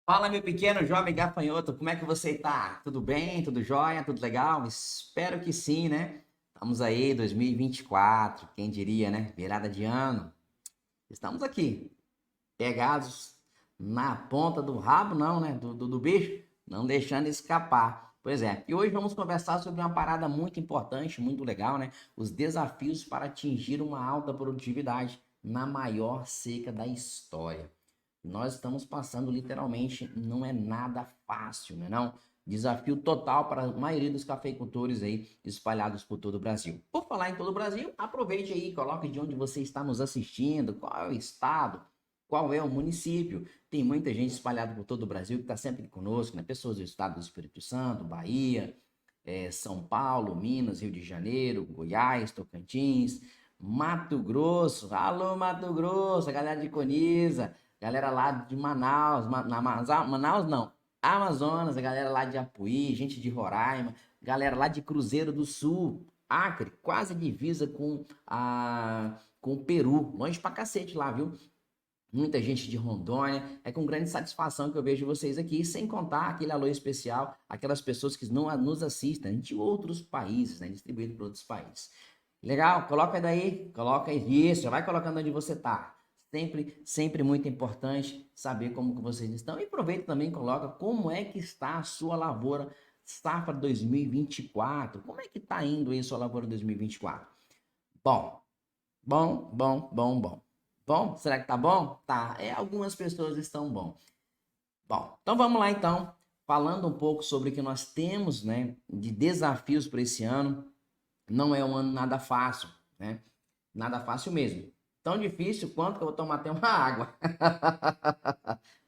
Fala, meu pequeno jovem gafanhoto, como é que você tá? Tudo bem? Tudo jóia? Tudo legal? Espero que sim, né? Estamos aí, 2024, quem diria, né? Virada de ano. Estamos aqui, pegados na ponta do rabo, não, né? Do bicho, não deixando escapar. Pois é, e hoje vamos conversar sobre uma parada muito importante, muito legal, né? Os desafios para atingir uma alta produtividade na maior seca da história. Nós estamos passando literalmente, não é nada fácil, né não? Desafio total para a maioria dos cafeicultores aí espalhados por todo o Brasil. Por falar em todo o Brasil, aproveite aí, coloque de onde você está nos assistindo, qual é o estado, qual é o município. Tem muita gente espalhada por todo o Brasil que está sempre conosco, né? Pessoas do estado do Espírito Santo, Bahia, São Paulo, Minas, Rio de Janeiro, Goiás, Tocantins, Mato Grosso. Alô, Mato Grosso, a galera de Coniza, galera lá de Manaus, Manaus não, Amazonas, a galera lá de Apuí, gente de Roraima, galera lá de Cruzeiro do Sul, Acre, quase divisa com o Peru, longe pra cacete lá, viu? Muita gente de Rondônia. É com grande satisfação que eu vejo vocês aqui, sem contar aquele alô especial, aquelas pessoas que não nos assistem de outros países, né? Distribuído por outros países. Legal? Coloca daí, coloca aí, isso, já vai colocando onde você tá. Sempre muito importante saber como que vocês estão. E aproveita também e coloca como é que está a sua lavoura safra 2024. Como é que tá indo aí a sua lavoura 2024? Bom, bom. Bom, será que tá bom? Tá, algumas pessoas estão bom. Bom, então vamos lá então, falando um pouco sobre o que nós temos, né, de desafios para esse ano. Não é um ano nada fácil, né? Nada fácil mesmo. Tão difícil quanto que eu vou tomar até uma água.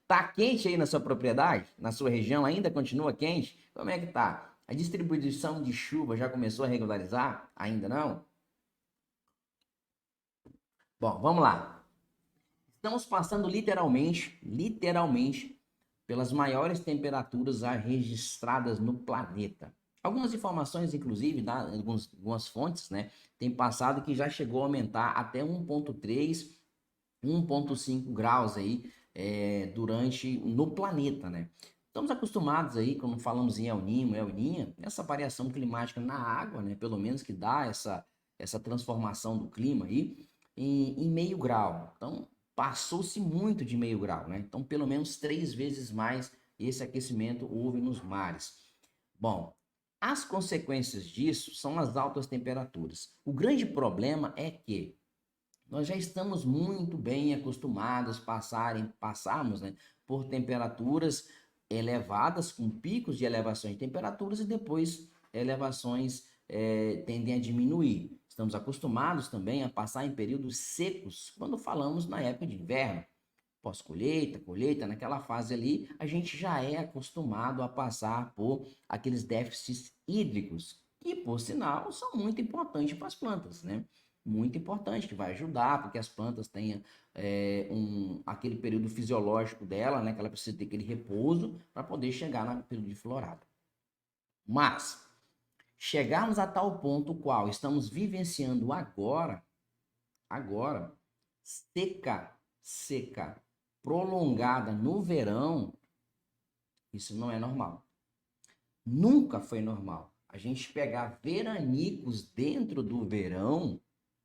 Tá quente aí na sua propriedade? Na sua região ainda continua quente? Como é que tá? A distribuição de chuva já começou a regularizar? Ainda não? Bom, vamos lá. Estamos passando literalmente, pelas maiores temperaturas já registradas no planeta. Algumas informações, inclusive, algumas fontes, né, têm passado que já chegou a aumentar até 1,3, 1,5 graus aí no planeta, né? Estamos acostumados aí, quando falamos em El Niño, El Niña, essa variação climática na água, né? Pelo menos que dá essa transformação do clima aí em meio grau. Então, passou-se muito de meio grau, né? Então, pelo menos 3 vezes mais esse aquecimento houve nos mares. Bom, as consequências disso são as altas temperaturas. O grande problema é que nós já estamos muito bem acostumados passarmos, né, por temperaturas elevadas, com picos de elevações de temperaturas e depois elevações tendem a diminuir. Estamos acostumados também a passar em períodos secos quando falamos na época de inverno. Pós-colheita, colheita, naquela fase ali, a gente já é acostumado a passar por aqueles déficits hídricos, que, por sinal, são muito importantes para as plantas, né? Muito importante, que vai ajudar para que as plantas tenham aquele período fisiológico dela, né? Que ela precisa ter aquele repouso para poder chegar no período de florada. Mas, chegarmos a tal ponto qual estamos vivenciando agora, seca, prolongada no verão, isso não é normal. Nunca foi normal. A gente pegar veranicos dentro do verão,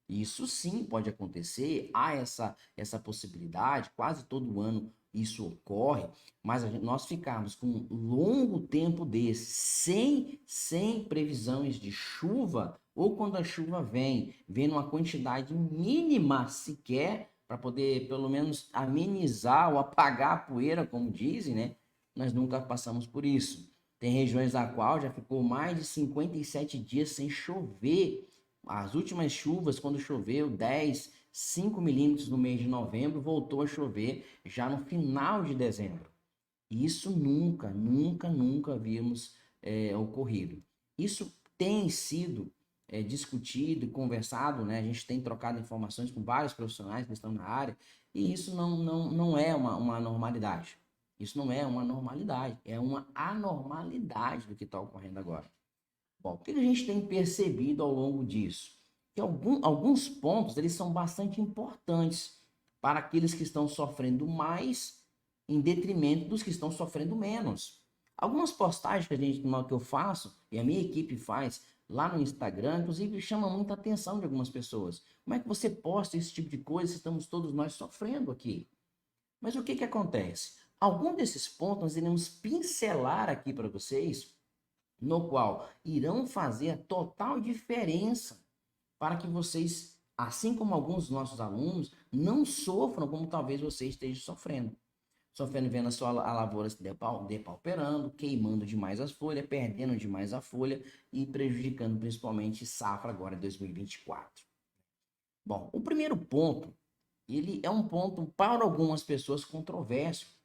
isso sim pode acontecer, há essa possibilidade, quase todo ano isso ocorre, mas nós ficarmos com um longo tempo desse, sem previsões de chuva, ou quando a chuva vem numa quantidade mínima sequer, para poder pelo menos amenizar ou apagar a poeira, como dizem, né? Nós nunca passamos por isso. Tem regiões a qual já ficou mais de 57 dias sem chover. As últimas chuvas, quando choveu 10, 5 milímetros no mês de novembro, voltou a chover já no final de dezembro. Isso nunca vimos ocorrido. Isso tem sido discutido e conversado, né? A gente tem trocado informações com vários profissionais que estão na área, e isso não é uma normalidade. Isso não é uma normalidade, é uma anormalidade do que está ocorrendo agora. Bom, o que a gente tem percebido ao longo disso? Que alguns pontos eles são bastante importantes para aqueles que estão sofrendo mais em detrimento dos que estão sofrendo menos. Algumas postagens que eu faço e a minha equipe faz lá no Instagram, inclusive chama muita atenção de algumas pessoas. Como é que você posta esse tipo de coisa se estamos todos nós sofrendo aqui? Mas o que que acontece? Algum desses pontos nós iremos pincelar aqui para vocês, no qual irão fazer a total diferença para que vocês, assim como alguns dos nossos alunos, não sofram como talvez você esteja sofrendo. Sofrendo vendo a lavoura se depauperando, queimando demais as folhas, perdendo demais a folha e prejudicando principalmente safra agora em 2024. Bom, o primeiro ponto, ele é um ponto para algumas pessoas controverso,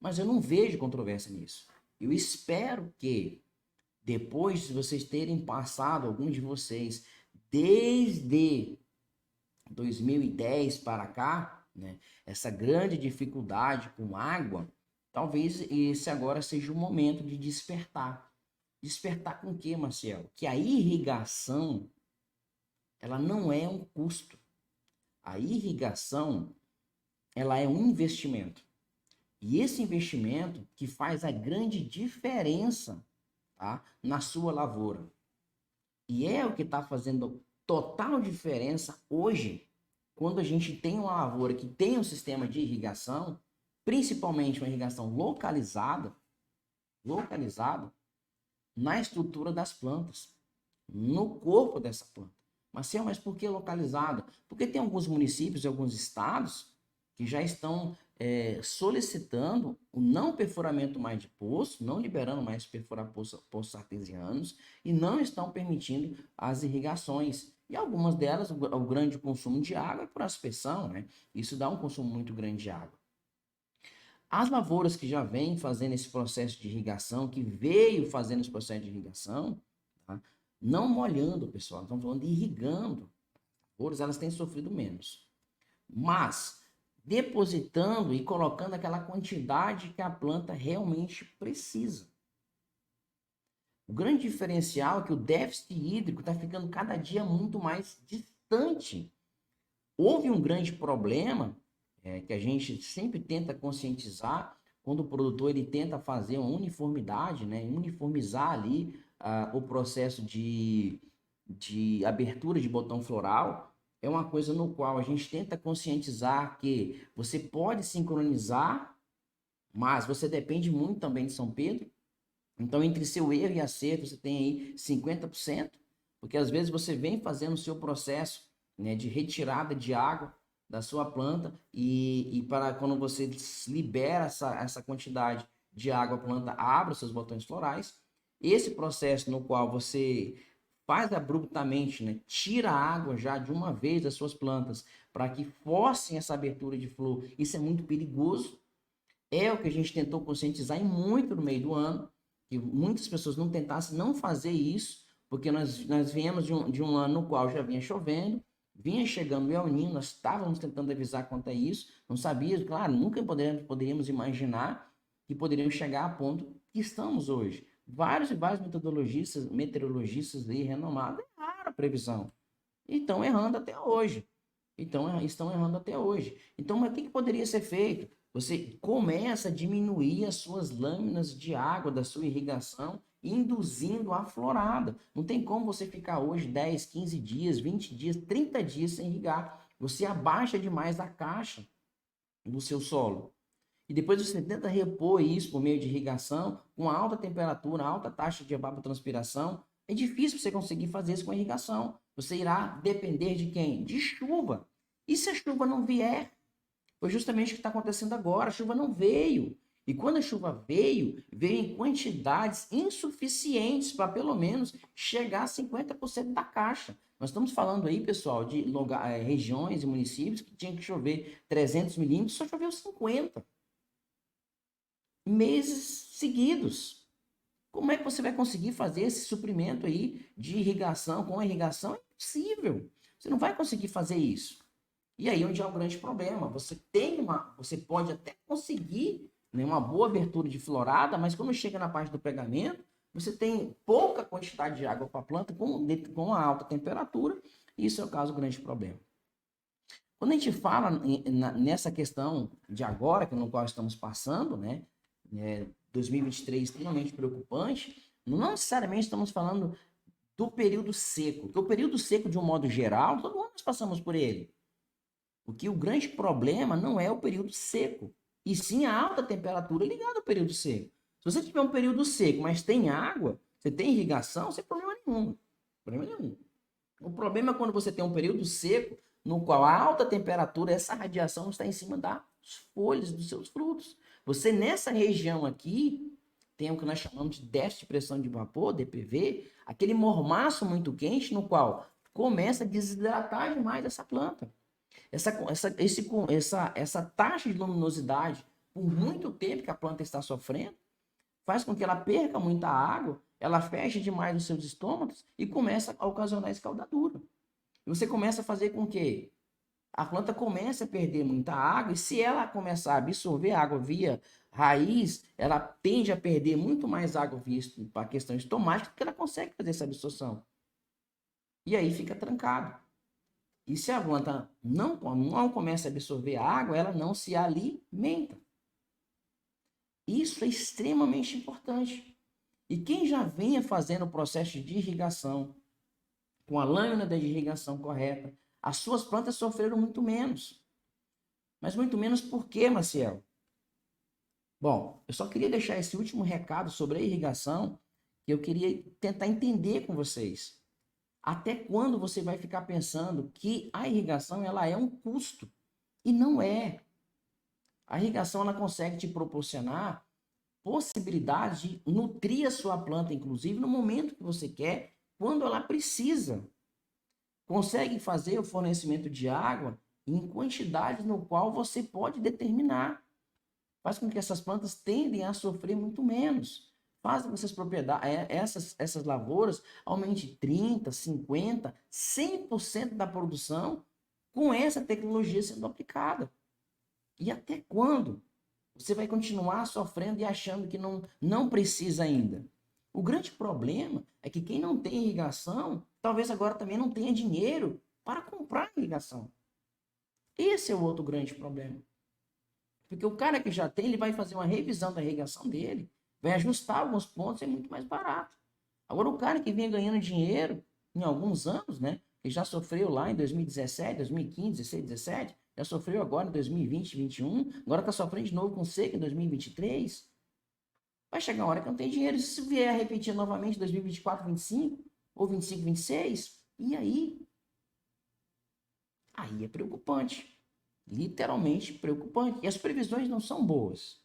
mas eu não vejo controvérsia nisso. Eu espero que depois de vocês terem passado, alguns de vocês, desde 2010 para cá, né, essa grande dificuldade com água, talvez esse agora seja o momento de despertar. Despertar com o quê, Marcelo? Que a irrigação, ela não é um custo. A irrigação, ela é um investimento. E esse investimento que faz a grande diferença, tá, na sua lavoura. E é o que está fazendo total diferença hoje, quando a gente tem uma lavoura que tem um sistema de irrigação, principalmente uma irrigação localizada na estrutura das plantas, no corpo dessa planta. Marcelo, mas por que localizada? Porque tem alguns municípios e alguns estados que já estão solicitando o não perfuramento mais de poço, não liberando mais perfurar poços artesianos e não estão permitindo as irrigações. E algumas delas, o grande consumo de água é por aspersão, né? Isso dá um consumo muito grande de água. As lavouras que já vêm fazendo esse processo de irrigação, que veio fazendo esse processo de irrigação, tá? Não molhando, pessoal, estamos falando de irrigando. As lavouras, elas têm sofrido menos. Mas depositando e colocando aquela quantidade que a planta realmente precisa. O grande diferencial é que o déficit hídrico está ficando cada dia muito mais distante. Houve um grande problema que a gente sempre tenta conscientizar quando o produtor ele tenta fazer uma uniformidade, né, uniformizar ali o processo de abertura de botão floral. É uma coisa no qual a gente tenta conscientizar que você pode sincronizar, mas você depende muito também de São Pedro. Então, entre seu erro e acerto, você tem aí 50%, porque às vezes você vem fazendo o seu processo, né, de retirada de água da sua planta e para quando você libera essa quantidade de água, a planta abre os seus botões florais. Esse processo no qual você faz abruptamente, né, tira a água já de uma vez das suas plantas para que forcem essa abertura de flor, isso é muito perigoso. É o que a gente tentou conscientizar e muito no meio do ano, que muitas pessoas não tentassem não fazer isso, porque nós viemos de um ano no qual já vinha chovendo, vinha chegando o El Niño, nós estávamos tentando avisar quanto a isso, não sabíamos, claro, nunca poderíamos imaginar que poderíamos chegar a ponto que estamos hoje. Vários e vários meteorologistas aí renomados erraram a previsão. E estão errando até hoje. Estão errando até hoje. Então, mas o que poderia ser feito? Você começa a diminuir as suas lâminas de água da sua irrigação, induzindo a florada. Não tem como você ficar hoje 10, 15 dias, 20 dias, 30 dias sem irrigar. Você abaixa demais a caixa do seu solo. E depois você tenta repor isso por meio de irrigação, com alta temperatura, alta taxa de evapotranspiração. É difícil você conseguir fazer isso com a irrigação. Você irá depender de quem? De chuva. E se a chuva não vier? Foi justamente o que está acontecendo agora. A chuva não veio. E quando a chuva veio, veio em quantidades insuficientes para pelo menos chegar a 50% da caixa. Nós estamos falando aí, pessoal, de regiões e municípios que tinham que chover 300 milímetros, só choveu 50 meses seguidos. Como é que você vai conseguir fazer esse suprimento aí de irrigação com a irrigação? É impossível. Você não vai conseguir fazer isso. E aí onde é o grande problema. Você pode até conseguir, né, uma boa abertura de florada, mas quando chega na parte do pegamento, você tem pouca quantidade de água para a planta com a alta temperatura, e isso é o caso do grande problema. Quando a gente fala nessa questão de agora, que no qual estamos passando, né? 2023 extremamente preocupante, não necessariamente estamos falando do período seco. Porque o período seco, de um modo geral, todo mundo nós passamos por ele. Porque o grande problema não é o período seco, e sim a alta temperatura ligada ao período seco. Se você tiver um período seco, mas tem água, você tem irrigação, sem problema nenhum. Problema nenhum. O problema é quando você tem um período seco, no qual a alta temperatura, essa radiação está em cima das folhas dos seus frutos. Você, nessa região aqui, tem o que nós chamamos de déficit de pressão de vapor, DPV, aquele mormaço muito quente, no qual começa a desidratar demais essa planta. Essa taxa de luminosidade, por muito tempo que a planta está sofrendo, faz com que ela perca muita água, ela feche demais os seus estômagos e começa a ocasionar escaldadura. E você começa a fazer com que a planta comece a perder muita água, e se ela começar a absorver água via raiz, ela tende a perder muito mais água via a questão estomática, porque ela consegue fazer essa absorção. E aí fica trancado. E se a planta não começa a absorver a água, ela não se alimenta. Isso é extremamente importante. E quem já vinha fazendo o processo de irrigação, com a lâmina de irrigação correta, as suas plantas sofreram muito menos. Mas muito menos por quê, Maciel? Bom, eu só queria deixar esse último recado sobre a irrigação, que eu queria tentar entender com vocês. Até quando você vai ficar pensando que a irrigação ela é um custo? E não é. A irrigação ela consegue te proporcionar possibilidade de nutrir a sua planta, inclusive no momento que você quer, quando ela precisa. Consegue fazer o fornecimento de água em quantidades no qual você pode determinar. Faz com que essas plantas tendem a sofrer muito menos. Faz com que essas propriedades, essas lavouras aumente 30%, 50%, 100% da produção com essa tecnologia sendo aplicada. E até quando você vai continuar sofrendo e achando que não precisa ainda? O grande problema é que quem não tem irrigação, talvez agora também não tenha dinheiro para comprar irrigação. Esse é o outro grande problema. Porque o cara que já tem, ele vai fazer uma revisão da irrigação dele, vai ajustar alguns pontos e é muito mais barato. Agora, o cara que vem ganhando dinheiro em alguns anos, né? Que já sofreu lá em 2017, 2015, 16, 17, já sofreu agora em 2020, 2021, agora está sofrendo de novo com seca em 2023. Vai chegar uma hora que não tem dinheiro. Se vier a repetir novamente em 2024, 25, ou 25, 26, e aí? Aí é preocupante. Literalmente preocupante. E as previsões não são boas.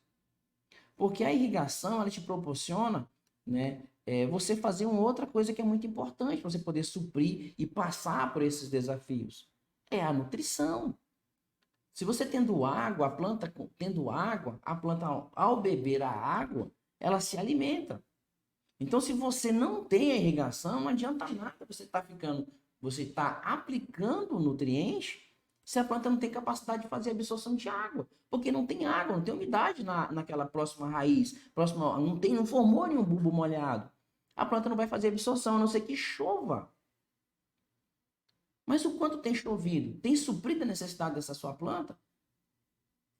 Porque a irrigação, ela te proporciona, né, você fazer uma outra coisa que é muito importante para você poder suprir e passar por esses desafios. É a nutrição. Se você tendo água, a planta tendo água, a planta ao beber a água, ela se alimenta. Então, se você não tem a irrigação, não adianta nada você está aplicando o nutriente se a planta não tem capacidade de fazer absorção de água, porque não tem água, não tem umidade naquela próxima raiz, não formou nenhum bulbo molhado. A planta não vai fazer absorção, a não ser que chova. Mas o quanto tem chovido? Tem suprido a necessidade dessa sua planta?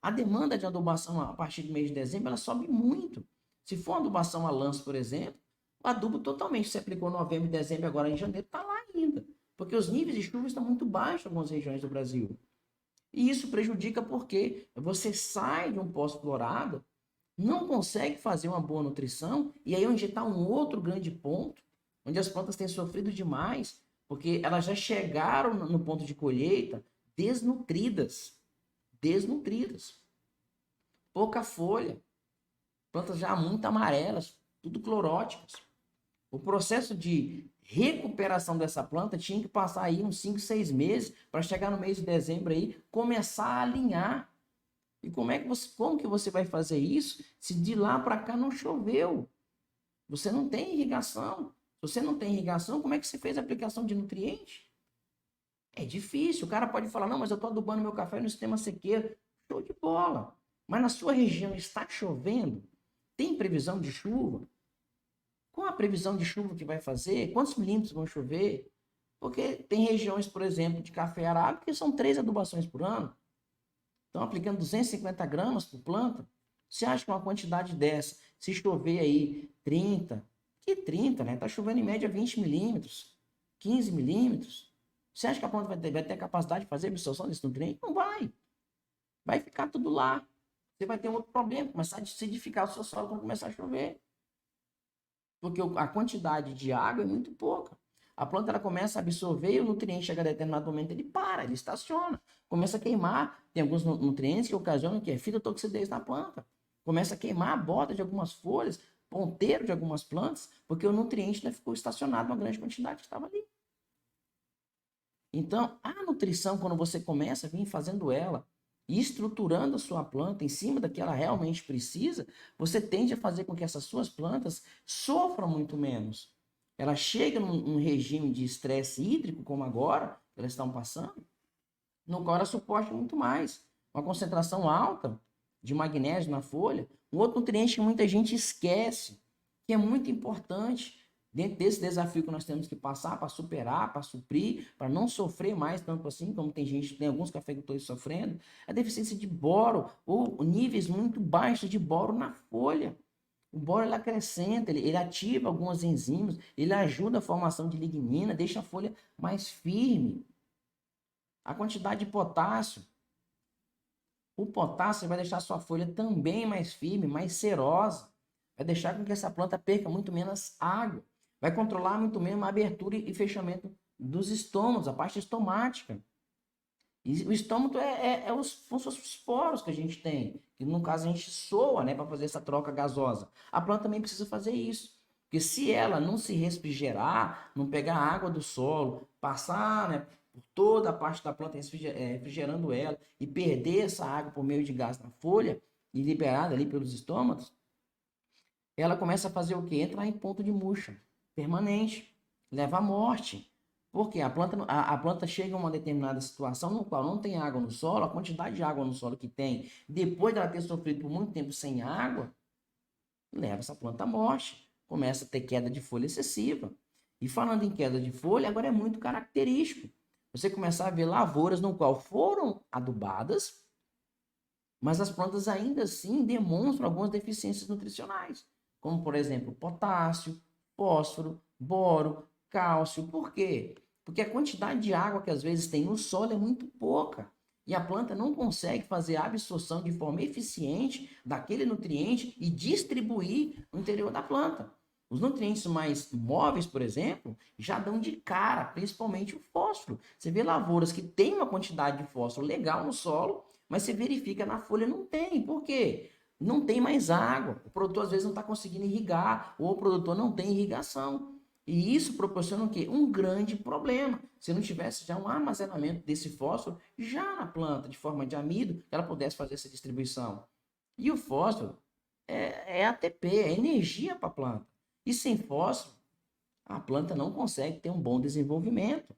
A demanda de adubação a partir do mês de dezembro, ela sobe muito. Se for uma adubação a lanço, por exemplo, o adubo totalmente, você aplicou em novembro e dezembro, agora em janeiro, está lá ainda. Porque os níveis de chuva estão muito baixos em algumas regiões do Brasil. E isso prejudica porque você sai de um pós-florado, não consegue fazer uma boa nutrição, e aí onde está um outro grande ponto, onde as plantas têm sofrido demais, porque elas já chegaram no ponto de colheita desnutridas. Desnutridas. Pouca folha. Plantas já muito amarelas, tudo cloróticas. O processo de recuperação dessa planta tinha que passar aí uns 5, 6 meses para chegar no mês de dezembro aí, começar a alinhar. E como que você vai fazer isso se de lá para cá não choveu? Você não tem irrigação. Se você não tem irrigação, como é que você fez a aplicação de nutriente? É difícil. O cara pode falar, não, mas eu estou adubando meu café no sistema sequeiro. Show de bola. Mas na sua região está chovendo? Tem previsão de chuva? Qual a previsão de chuva que vai fazer? Quantos milímetros vão chover? Porque tem regiões, por exemplo, de café arábica que são 3 adubações por ano. Estão aplicando 250 gramas por planta. Você acha que uma quantidade dessa, se chover aí 30, que 30, né? Está chovendo em média 20 milímetros, 15 milímetros. Você acha que a planta vai ter a capacidade de fazer absorção desse nutriente? Não vai. Vai ficar tudo lá. Você vai ter um outro problema, começar a acidificar o seu solo quando começar a chover. Porque a quantidade de água é muito pouca. A planta ela começa a absorver e o nutriente chega a determinado momento, ele para, ele estaciona. Começa a queimar. Tem alguns nutrientes que ocasionam que é fitotoxidez na planta. Começa a queimar a borda de algumas folhas, ponteiro de algumas plantas, porque o nutriente ainda ficou estacionado uma grande quantidade que estava ali. Então, a nutrição, quando você começa a vir fazendo ela e estruturando a sua planta em cima da que ela realmente precisa, você tende a fazer com que essas suas plantas sofram muito menos. Ela chega num regime de estresse hídrico, como agora, elas estão passando, no qual ela suporta muito mais. Uma concentração alta de magnésio na folha, um outro nutriente que muita gente esquece, que é muito importante dentro desse desafio que nós temos que passar para superar, para suprir, para não sofrer mais tanto assim, como tem gente, tem alguns cafeicultores sofrendo, a deficiência de boro ou níveis muito baixos de boro na folha. O boro ele acrescenta, ele ativa algumas enzimas, ele ajuda a formação de lignina, deixa a folha mais firme. A quantidade de potássio, o potássio vai deixar a sua folha também mais firme, mais serosa, vai deixar com que essa planta perca muito menos água, vai controlar muito menos a abertura e fechamento dos estômagos, a parte estomática. E o estômago são os poros que a gente tem, que no caso a gente soa, né, para fazer essa troca gasosa. A planta também precisa fazer isso. Porque se ela não se refrigerar, não pegar água do solo, passar, né, por toda a parte da planta refrigerando ela e perder essa água por meio de gás na folha e liberada ali pelos estômagos, ela começa a fazer o quê? Entrar em ponto de murcha permanente, leva à morte. Porque a planta chega a uma determinada situação no qual não tem água no solo, a quantidade de água no solo que tem, depois de ela ter sofrido por muito tempo sem água, leva essa planta à morte. Começa a ter queda de folha excessiva. E falando em queda de folha, agora é muito característico. Você começar a ver lavouras no qual foram adubadas, mas as plantas ainda assim demonstram algumas deficiências nutricionais, como por exemplo, potássio, fósforo, boro, cálcio. Por quê? Porque a quantidade de água que às vezes tem no solo é muito pouca. E a planta não consegue fazer a absorção de forma eficiente daquele nutriente e distribuir no interior da planta. Os nutrientes mais móveis, por exemplo, já dão de cara, principalmente o fósforo. Você vê lavouras que têm uma quantidade de fósforo legal no solo, mas você verifica na folha não tem. Por quê? Não tem mais água. O produtor às vezes não está conseguindo irrigar, ou o produtor não tem irrigação. E isso proporciona o quê? Um grande problema. Se não tivesse já um armazenamento desse fósforo já na planta, de forma de amido, ela pudesse fazer essa distribuição. E o fósforo é ATP, é energia para a planta. E sem fósforo, a planta não consegue ter um bom desenvolvimento.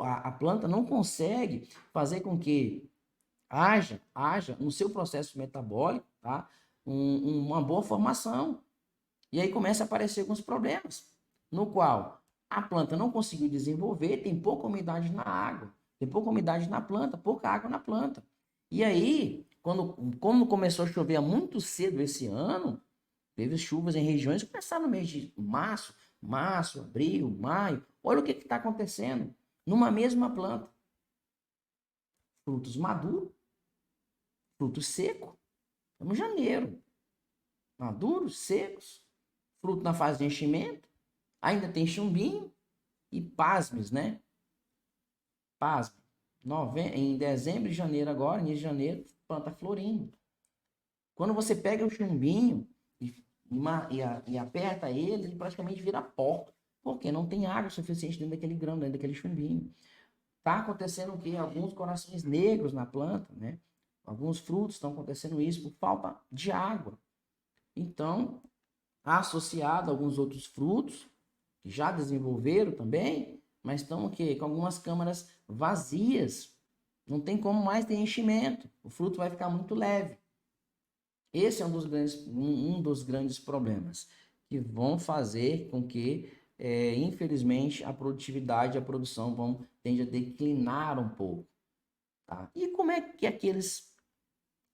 A planta não consegue fazer com que haja no seu processo metabólico, tá? Uma boa formação. E aí começa a aparecer alguns problemas, no qual a planta não conseguiu desenvolver, tem pouca umidade na água, tem pouca umidade na planta, pouca água na planta. E aí, como começou a chover muito cedo esse ano, teve chuvas em regiões que começaram no mês de março, abril, maio. Olha o que está acontecendo numa mesma planta. Frutos maduros, fruto seco. Estamos em janeiro. Maduros, secos. Fruto na fase de enchimento. Ainda tem chumbinho. E pasmes, né? Pasme. Em dezembro e janeiro agora, início de janeiro, planta florindo. Quando você pega o chumbinho e aperta ele praticamente vira pó. Porque não tem água suficiente dentro daquele grão, dentro daquele chumbinho. Está acontecendo o quê? Alguns corações negros na planta, né? Alguns frutos estão acontecendo isso por falta de água. Então, associado a alguns outros frutos, que já desenvolveram também, mas estão o quê? Com algumas câmaras vazias. Não tem como mais ter enchimento. O fruto vai ficar muito leve. Esse é um dos grandes problemas que vão fazer com que infelizmente, a produtividade e a produção tende a declinar um pouco. Tá? E como é que aqueles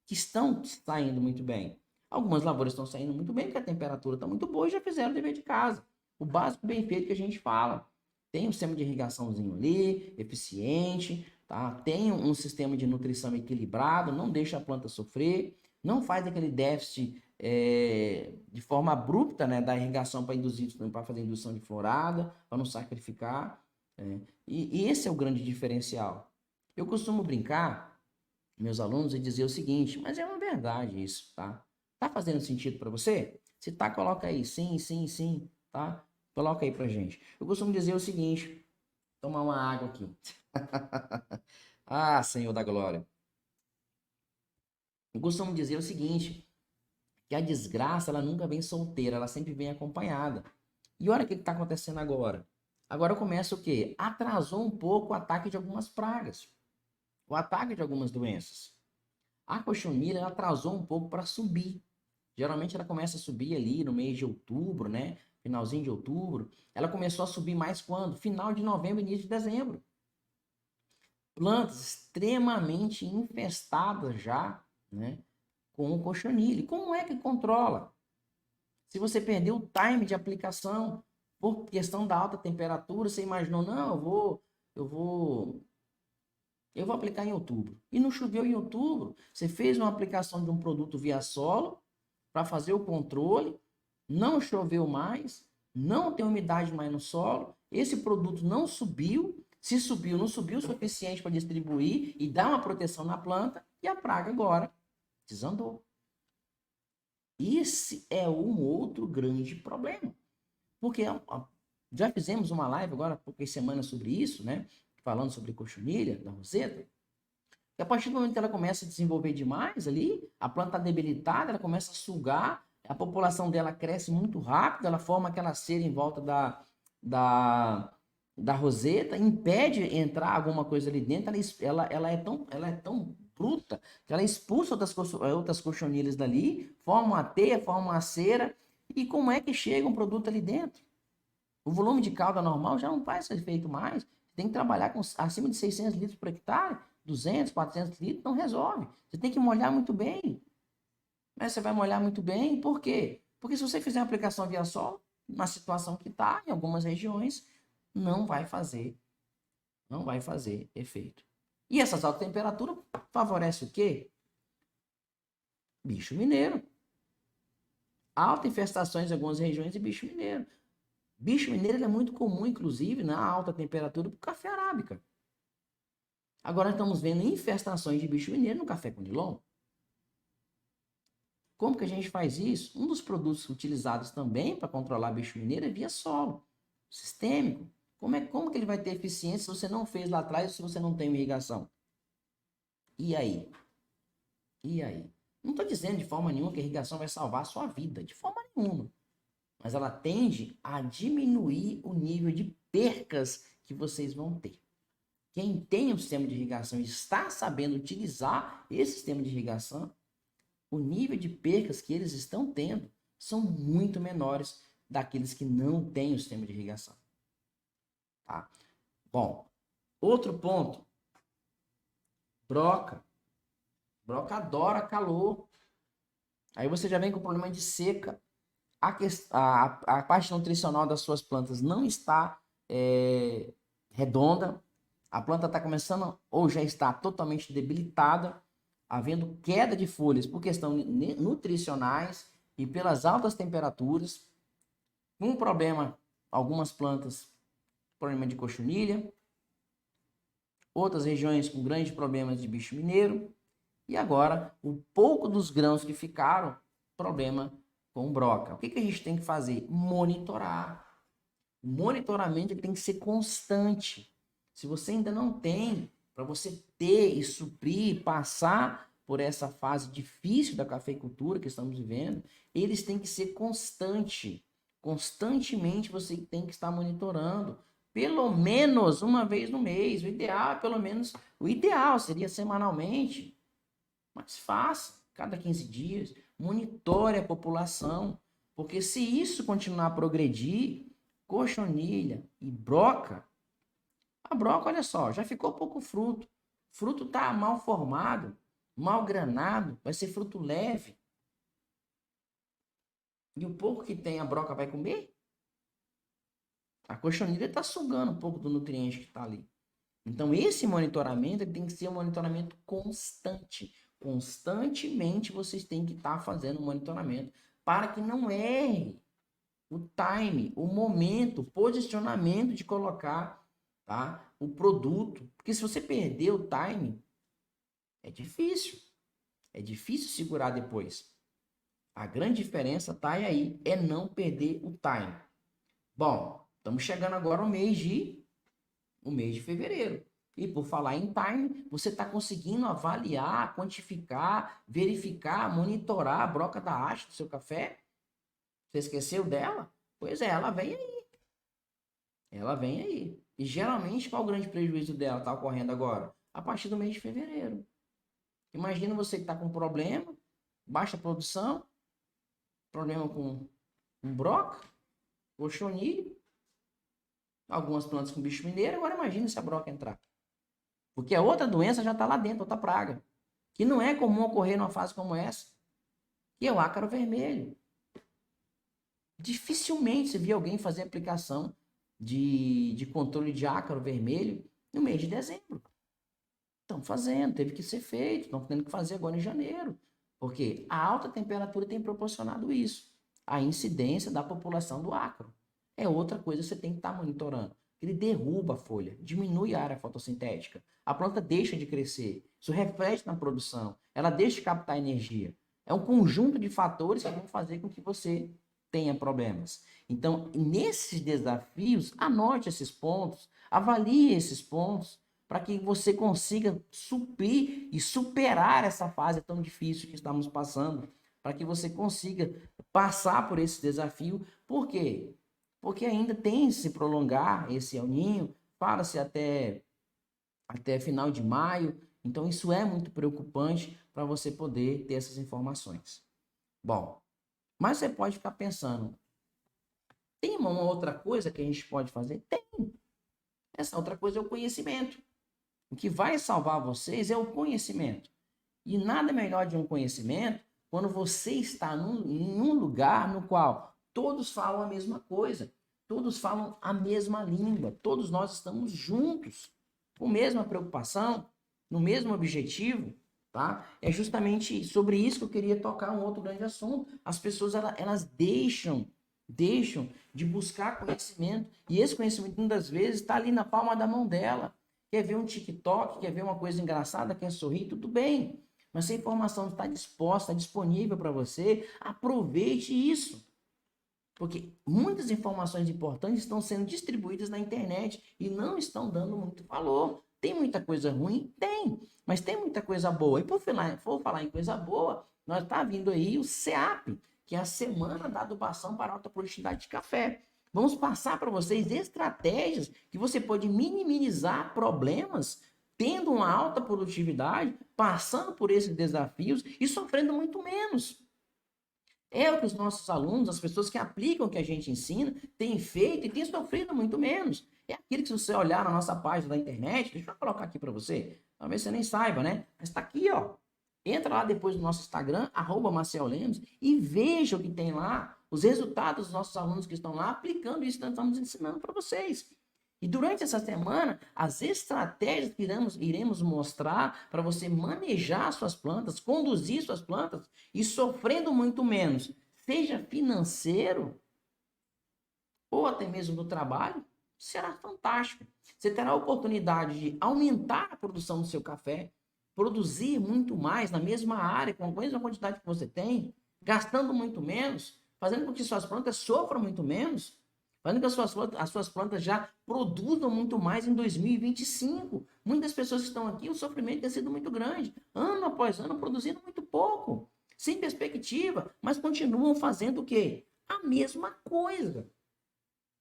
que estão saindo muito bem? Algumas lavouras estão saindo muito bem porque a temperatura está muito boa e já fizeram o dever de casa. O básico bem feito que a gente fala. Tem um sistema de irrigaçãozinho ali, eficiente, tá? Tem um sistema de nutrição equilibrado, não deixa a planta sofrer, não faz aquele déficit de forma abrupta, né, da irrigação para fazer indução de florada, para não sacrificar. E esse é o grande diferencial. Eu costumo brincar, meus alunos, e dizer o seguinte, mas é uma verdade isso, tá? Tá fazendo sentido para você? Se tá, coloca aí, sim, sim, sim, tá? Coloca aí pra gente. Eu costumo dizer o seguinte, tomar uma água aqui. Ah, Senhor da Glória. Eu costumo dizer o seguinte, que a desgraça, ela nunca vem solteira, ela sempre vem acompanhada. E olha o que está acontecendo agora. Agora começa o quê? Atrasou um pouco o ataque de algumas pragas, o ataque de algumas doenças. A cochonilha, ela atrasou um pouco para subir. Geralmente ela começa a subir ali no mês de outubro, né? Finalzinho de outubro. Ela começou a subir mais quando? Final de novembro, início de dezembro. Plantas extremamente infestadas já, né? Com o cochonilha. Como é que controla? Se você perdeu o time de aplicação por questão da alta temperatura, você imaginou, não, eu vou, eu vou aplicar em outubro. E não choveu em outubro. Você fez uma aplicação de um produto via solo para fazer o controle, não choveu mais, não tem umidade mais no solo, esse produto não subiu, se subiu, não subiu o suficiente para distribuir e dar uma proteção na planta, e a praga agora desandou. Esse é um outro grande problema. Porque já fizemos uma live agora, há poucas semanas, sobre isso, né? Falando sobre cochonilha da roseta. E a partir do momento que ela começa a desenvolver demais ali, a planta está debilitada, ela começa a sugar, a população dela cresce muito rápido, ela forma aquela cera em volta da roseta, impede entrar alguma coisa ali dentro, ela é tão bruta que ela expulsa outras cochonilhas dali, forma uma teia, forma uma cera, e como é que chega um produto ali dentro? O volume de calda normal já não faz esse efeito mais. Você tem que trabalhar com acima de 600 litros por hectare, 200, 400 litros, não resolve. Você tem que molhar muito bem. Mas você vai molhar muito bem, por quê? Porque se você fizer uma aplicação via solo, na situação que está, em algumas regiões, não vai fazer, não vai fazer efeito. E essas altas temperaturas favorecem o quê? Bicho mineiro. Alta infestações em algumas regiões de bicho mineiro. Bicho mineiro é muito comum, inclusive, na alta temperatura, para o café arábica. Agora estamos vendo infestações de bicho mineiro no café conilon. Como que a gente faz isso? Um dos produtos utilizados também para controlar bicho mineiro é via solo, sistêmico. Como que ele vai ter eficiência se você não fez lá atrás ou se você não tem irrigação? E aí? E aí? Não estou dizendo de forma nenhuma que a irrigação vai salvar a sua vida, de forma nenhuma. Mas ela tende a diminuir o nível de percas que vocês vão ter. Quem tem um sistema de irrigação e está sabendo utilizar esse sistema de irrigação, o nível de percas que eles estão tendo são muito menores daqueles que não têm o sistema de irrigação. Tá? Bom, outro ponto. Broca. Broca adora calor. Aí você já vem com o problema de seca. A parte nutricional das suas plantas não está redonda. A planta está começando ou já está totalmente debilitada, havendo queda de folhas por questões nutricionais e pelas altas temperaturas. Um problema, algumas plantas, problema de cochonilha, outras regiões com grandes problemas de bicho mineiro, e agora, o pouco dos grãos que ficaram, problema com broca. O que a gente tem que fazer? Monitorar. O monitoramento tem que ser constante. Se você ainda não tem, para você ter e suprir, passar por essa fase difícil da cafeicultura que estamos vivendo, eles têm que ser constante. Constantemente você tem que estar monitorando, pelo menos uma vez no mês. O ideal é pelo menos, o ideal seria semanalmente, mas faça, cada 15 dias, monitore a população, porque se isso continuar a progredir, cochonilha e broca, a broca, olha só, já ficou pouco fruto. O fruto está mal formado, mal granado, vai ser fruto leve. E o pouco que tem a broca vai comer? A cochonilha está sugando um pouco do nutriente que está ali. Então, esse monitoramento tem que ser um monitoramento constante. Constantemente vocês têm que estar fazendo um monitoramento para que não erre o time, o momento, o posicionamento de colocar, tá, o produto. Porque se você perder o time, é difícil. É difícil segurar depois. A grande diferença tá aí, é não perder o time. Bom, estamos chegando agora ao mês de fevereiro. E por falar em time, você está conseguindo avaliar, quantificar, verificar, monitorar a broca da haste do seu café? Você esqueceu dela? Pois é, ela vem aí. Ela vem aí. E geralmente, qual o grande prejuízo dela está ocorrendo agora? A partir do mês de fevereiro. Imagina você que está com problema, baixa produção, problema com broca, cochonilho, algumas plantas com bicho mineiro. Agora imagine se a broca entrar. Porque a outra doença já está lá dentro, outra praga. Que não é comum ocorrer numa fase como essa. Que é o ácaro vermelho. Dificilmente você vê alguém fazer aplicação de controle de ácaro vermelho no mês de dezembro. Estão fazendo, teve que ser feito, estão tendo que fazer agora em janeiro. Porque a alta temperatura tem proporcionado isso. A incidência da população do ácaro. É outra coisa que você tem que estar monitorando. Ele derruba a folha, diminui a área fotossintética. A planta deixa de crescer. Isso reflete na produção. Ela deixa de captar energia. É um conjunto de fatores que vão fazer com que você tenha problemas. Então, nesses desafios, anote esses pontos, avalie esses pontos, para que você consiga suprir e superar essa fase tão difícil que estamos passando, para que você consiga passar por esse desafio. Por quê? Porque ainda tem se prolongar esse El Niño, fala-se até final de maio, então isso é muito preocupante para você poder ter essas informações. Bom, mas você pode ficar pensando, tem uma outra coisa que a gente pode fazer? Tem. Essa outra coisa é o conhecimento. O que vai salvar vocês é o conhecimento. E nada melhor de um conhecimento quando você está em um lugar no qual todos falam a mesma coisa, todos falam a mesma língua, todos nós estamos juntos, com a mesma preocupação, no mesmo objetivo, tá? É justamente sobre isso que eu queria tocar um outro grande assunto. As pessoas, elas deixam de buscar conhecimento, e esse conhecimento, muitas vezes, está ali na palma da mão dela. Quer ver um TikTok, quer ver uma coisa engraçada, quer sorrir, tudo bem. Mas se a informação está disposta, disponível para você, aproveite isso. Porque muitas informações importantes estão sendo distribuídas na internet e não estão dando muito valor. Tem muita coisa ruim? Tem. Mas tem muita coisa boa. E por falar em coisa boa, nós está vindo aí o SEAP, que é a Semana da Adubação para Alta Produtividade de Café. Vamos passar para vocês estratégias que você pode minimizar problemas tendo uma alta produtividade, passando por esses desafios e sofrendo muito menos. É o que os nossos alunos, as pessoas que aplicam o que a gente ensina, têm feito e têm sofrido muito menos. É aquilo que, se você olhar na nossa página da internet, deixa eu colocar aqui para você, talvez você nem saiba, né? Mas está aqui, ó. Entra lá depois no nosso Instagram, @MarcelLemos, e veja o que tem lá, os resultados dos nossos alunos que estão lá aplicando isso que nós estamos ensinando para vocês. E durante essa semana, as estratégias que iremos mostrar para você manejar suas plantas, conduzir suas plantas e sofrendo muito menos, seja financeiro ou até mesmo do trabalho, será fantástico. Você terá a oportunidade de aumentar a produção do seu café, produzir muito mais na mesma área, com a mesma quantidade que você tem, gastando muito menos, fazendo com que suas plantas sofram muito menos, fazendo com que as suas plantas já produzam muito mais em 2025. Muitas pessoas que estão aqui, o sofrimento tem sido muito grande, ano após ano, produzindo muito pouco, sem perspectiva, mas continuam fazendo o quê? A mesma coisa.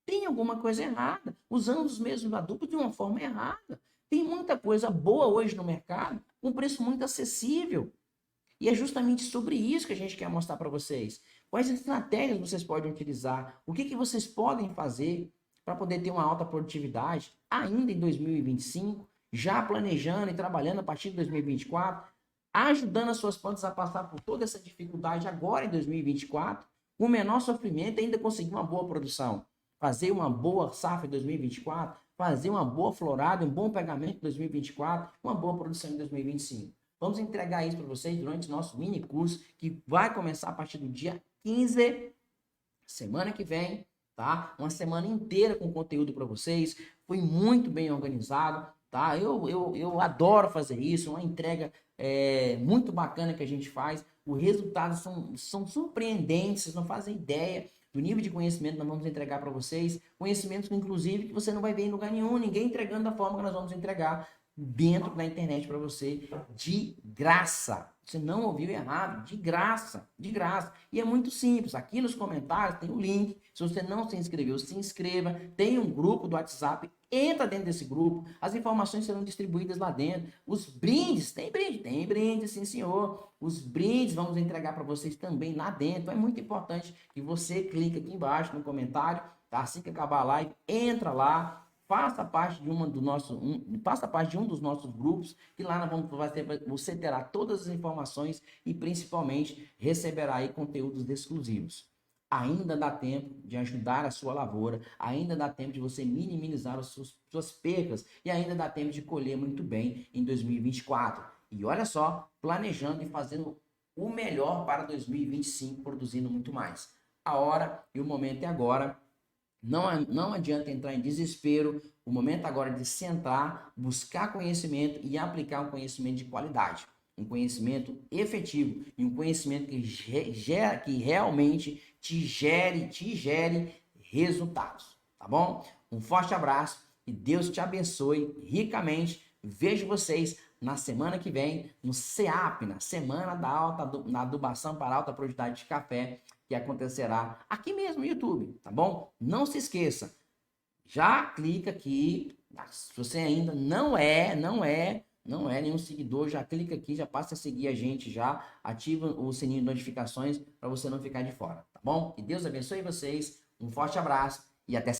Tem alguma coisa errada, usando os mesmos adubos de uma forma errada. Tem muita coisa boa hoje no mercado, com um preço muito acessível. E é justamente sobre isso que a gente quer mostrar para vocês. Quais estratégias vocês podem utilizar, o que vocês podem fazer para poder ter uma alta produtividade ainda em 2025, já planejando e trabalhando a partir de 2024, ajudando as suas plantas a passar por toda essa dificuldade agora em 2024, com o menor sofrimento, ainda conseguir uma boa produção, fazer uma boa safra em 2024, fazer uma boa florada, um bom pegamento em 2024, uma boa produção em 2025. Vamos entregar isso para vocês durante o nosso mini curso, que vai começar a partir do dia 15, semana que vem, tá? Uma semana inteira com conteúdo para vocês. Foi muito bem organizado, tá? Eu adoro fazer isso, uma entrega muito bacana que a gente faz. Os resultados são surpreendentes, vocês não fazem ideia do nível de conhecimento que nós vamos entregar para vocês. Conhecimentos, inclusive, que você não vai ver em lugar nenhum, ninguém entregando da forma que nós vamos entregar dentro da internet para você, de graça. Você não ouviu errado, de graça, de graça. E é muito simples, aqui nos comentários tem o link, se você não se inscreveu, se inscreva, tem um grupo do WhatsApp, entra dentro desse grupo, as informações serão distribuídas lá dentro, os brindes, tem brinde, sim senhor, os brindes vamos entregar para vocês também lá dentro, é muito importante que você clique aqui embaixo no comentário, tá? Assim que acabar a live, entra lá, faça parte de um dos nossos grupos, que lá você terá todas as informações e principalmente receberá aí conteúdos exclusivos. Ainda dá tempo de ajudar a sua lavoura, ainda dá tempo de você minimizar as suas percas e ainda dá tempo de colher muito bem em 2024. E olha só, planejando e fazendo o melhor para 2025, produzindo muito mais. A hora e o momento é agora. Não adianta entrar em desespero. O momento agora é de sentar, buscar conhecimento e aplicar um conhecimento de qualidade. Um conhecimento efetivo e um conhecimento que realmente te gere resultados. Tá bom? Um forte abraço e Deus te abençoe ricamente. Vejo vocês na semana que vem no SEAP, na Semana na Adubação para Alta Produtividade de Café, que acontecerá aqui mesmo no YouTube, tá bom? Não se esqueça, já clica aqui, se você ainda não é nenhum seguidor, já clica aqui, já passa a seguir a gente, já ativa o sininho de notificações para você não ficar de fora, tá bom? Que Deus abençoe vocês, um forte abraço e até